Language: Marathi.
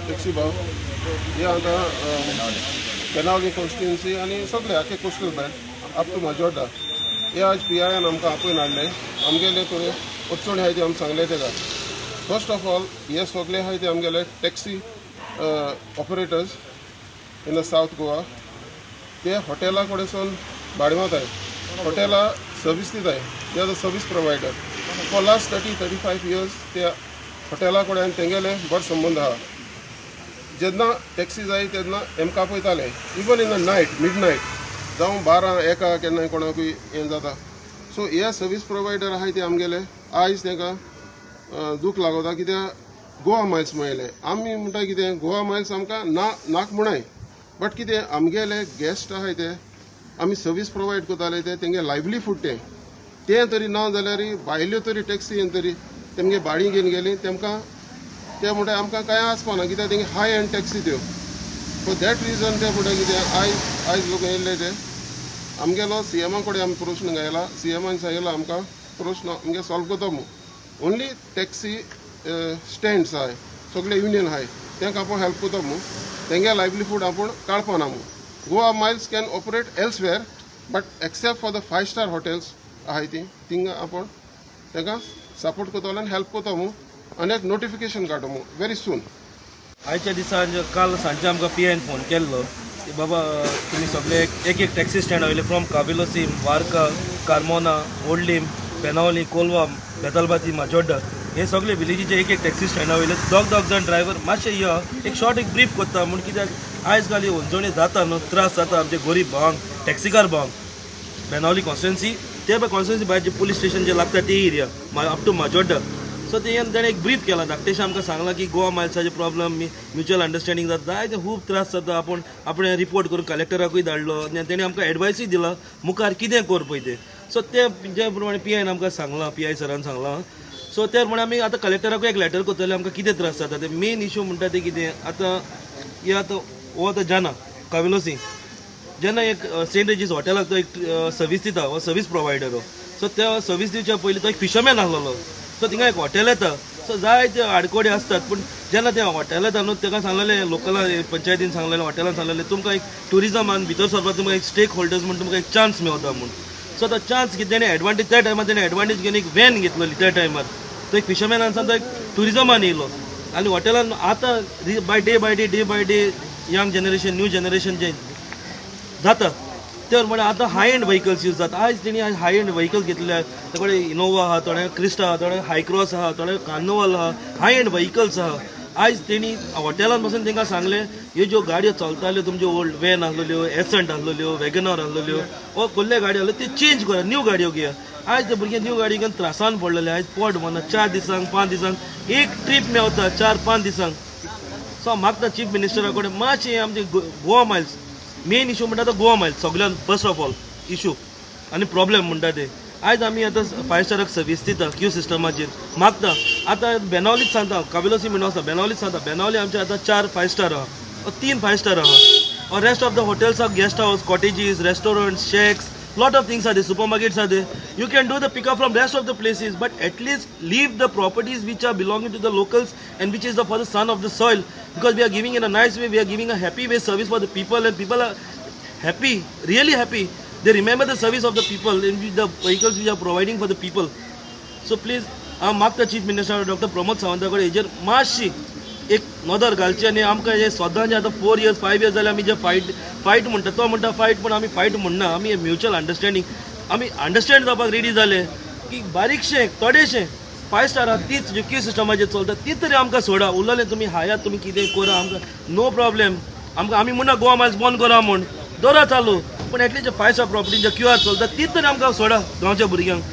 टॅक्सी भाव हे आता बेनावली कॉन्स्टिट्युएन्सी आणि सगळे आखे coastal belt up to Majorda हे आज PIN आमकां आपयन हाडले आमगेले थोडे अडचणी आहाय ते आमी सांगले तेका फर्स्ट ऑफ ऑल हे सगळे आहाय ते आमगेले taxi operators in the south Goa ते हॉटेला कडेसून भाडे मागताय हॉटेला सर्वीस दिताय they are the service provider for last 30-35 years ते हॉटेला कडेन तेंगेले बरो संबंध आहा जेन्ना टॅक्सी जाय तेन्ना आमकां पळयताले even in the night midnight जावं 12-1 केन्नाय कोणाकूय हें जाता सो हे सर्वीस प्रोवायडर आहाय ते आमगेले आयज तेंकां दूख लागता कित्याक गोवा मायल्स मेळ्ळे आमी म्हणटा कितें गोवा मायल्स आमकां नाक म्हणाय बट कितें आमगेले गेस्ट आहाय ते आमी सर्वीस प्रोवायड करताले ते तेंगे लायव्हलीहूड तें तरी ना जाल्यार भायल्यो तरी टॅक्सी येवन तरी तेमगे भाडी घेवन गेली तेमकां ते म्हणटा आमकां कांय आसपाना कित्याक तेंगे हाय एंड टॅक्सी त्यो फॉर दॅट रिजन ते म्हणटा कितें आयज लोक येयल्ले ते आमगेलो CM कडेन आमी प्रश्न घायला CMन सांगलेलो आमकां प्रश्न आमगे सॉल्व करता म्हणून ओन्ली टॅक्सी स्टँड्स आहाय सगळे युनियन आहाय तांकां आपूण हेल्प करता म्हणून तेंगे लायव्हलीहूड आपूण काडपाना म्हणून Goa miles can operate elsewhere but except for the 5-star hotels आहाय ती थिंगा आपूण तांकां सपोर्ट करता आनी हेल्प करता म्हणून आनी एक नोटिफिकेशन काडटा म्हणून व्हेरी सून आयच्या दिसान काल सांजे आमकां PIN फोन केल्लो की बाबा तुमी सगळे एक टॅक्सी स्टँड वयले फ्रॉम काबिलोसीम वार्का कार्मोना ओल्डीम बेनावली कोलवा बेतालबाती माजोड्डा हे सगळे विलेजीचे एक टॅक्सी स्टँडा वयले दोग जाण ड्रायव्हर मातशे यो एक शॉर्ट एक ब्रीफ करता म्हण कित्याक आयज काल उंचवणी जाता न्हू त्रास जाता आमचे गरीब भावांक टॅक्सीकार भावांक बेनावली कॉन्स्टिट्युएन्सी ते कॉन्स्टिट्युएन्सी भायर जे पुलीस स्टेशन जे लागता ते area up to Majorda so तेणें एक ब्रीफ केला धाकटेशें आमकां सांगलां की गोवा मायल्साचे प्रॉब्लम म्युच्युअल अंडरस्टँडींग जाता जायते खूब त्रास जाता आपण रिपोर्ट करून कलेक्टराकूय धाडलो आनी तेणें आमकां एडवायसूय दिला मुखार कितें कर पळय ते सो ते जे प्रमाणे PIN आमकां सांगलां PI सरान सांगलां सो त्या प्रमाणे आमी आतां कलेक्टराकूय एक लेटर करतले आमकां कितें त्रास जाता ते मेन इश्यू म्हणटा ते कितें आतां हे हो आतां जाना काविलोसी जेन्ना एक सेंट रेजीस हॉटेलाक तो एक सर्वीस दिता हो सर्वीस प्रोवायडर हो सो त्या सर्वीस दिवच्या पयलीं तो एक फिशरमॅन आसलेलो सो थिंगा एक हॉटेल येता सो जायते आडकोडे असतात पूण जेन्ना ते हॉटेल येता न्हू ताका सांगलेलें लोकल पंचायतीन सांगलेलें हॉटेलान सांगलेलें तुमकां एक ट्युरिजमान भितर सरपाक तुमकां एक स्टेक होल्डर्स म्हणून तुमकां एक चान्स मेळटा म्हणून सो तो चान्स कितें तेणें एडवांटेज त्या टायमार तेणें एडवांटेज घेवन एक वॅन घेतलेली त्या टायमार तो एक फिशरमॅनान तो एक ट्युरिजमान येयलो आनी हॉटेलान आतां day by day young generation new generation जे जाता तर म्हणजे आतां हाय एंड व्हेकल्स यूज जाता आयज तेणी हाय एंड व्हेकल्स घेतले ते कडेन इनोवा आहा थोडे क्रिस्टा आहा थोडे हायक्रॉस आहा थोडे कार्निवल आहा हाय एंड व्हेकल्स आहा आयज तेणी हॉटेलान बसून तांकां सांगलें ह्यो ज्यो गाडयो चलताल्यो तुमच्यो ओल्ड वॅन आसलेल्यो एसंट आसलेल्यो वॅगनार आसलेल्यो वो कसल्यो गाडयो आसल्यो त्यो चेंज करा न्यू गाडयो घेया आयज ते भुरगे न्यू गाडी घेवन त्रासान पडलेले आयज पोट म्हणना 4 दिसांक 5 दिसांक एक ट्रीप मेवता 4-5 दिसांक सो मागता चीफ मिनिस्टरा कडेन मातशें आमचे गोवा मायल्स मेन इश्यू म्हणटा तो गोवा मायल्स सगळ्यान फर्स्ट ऑफ ऑल इश्यू आनी प्रॉब्लेम म्हणटा ते आयज आमी आतां 5-स्टाराक सर्वीस दिता क्यू सिस्टमाचेर मागता आतां बेनावलीच सांगता काबिलोसी म्हणून आसा बेनावलीच सांगता बेनावली आमचे आतां 4 5-स्टार आहा 3 5-स्टार आहा और rest of the hotels our guest house cottages restaurants shakes lot of things are there, supermarkets are there, you can do the pick up from rest of the places, but at least leave the properties which are belonging to the locals and which is for the son of the soil, because we are giving in a nice way, we are giving a happy way service for the people and people are happy, really happy, they remember the service of the people and the vehicles we are providing for the people. So please हांव मागता chief minister doctor Pramod Savanta कडेन हेजेर मातशी एक नदर घालची आनी आमकां हे सदां जे आतां 4 years 5 years जाल्यार आमी जे फायट म्हणटा तो म्हणटा फायट पूण आमी फायट म्हणना आमी म्युच्युअल अंडरस्टँडींग आमी अंडरस्टँड जावपाक रेडी जाले की बारीकशें थोडेशें 5 स्टारां तीच जी क्यू सिस्टमाचेर चलता ती तरी आमकां सोडा उरलेलें तुमी हायात तुमी कितें करा आमकां नो प्रॉब्लेम आमकां आमी म्हणना गोवा मायल्स बंद करा म्हूण दवरा चालू पूण एटलीस्ट 5 स्टार प्रॉपर्टी जे क्यू आर चलता ती तरी आमकां सोडा गांवच्या भुरग्यांक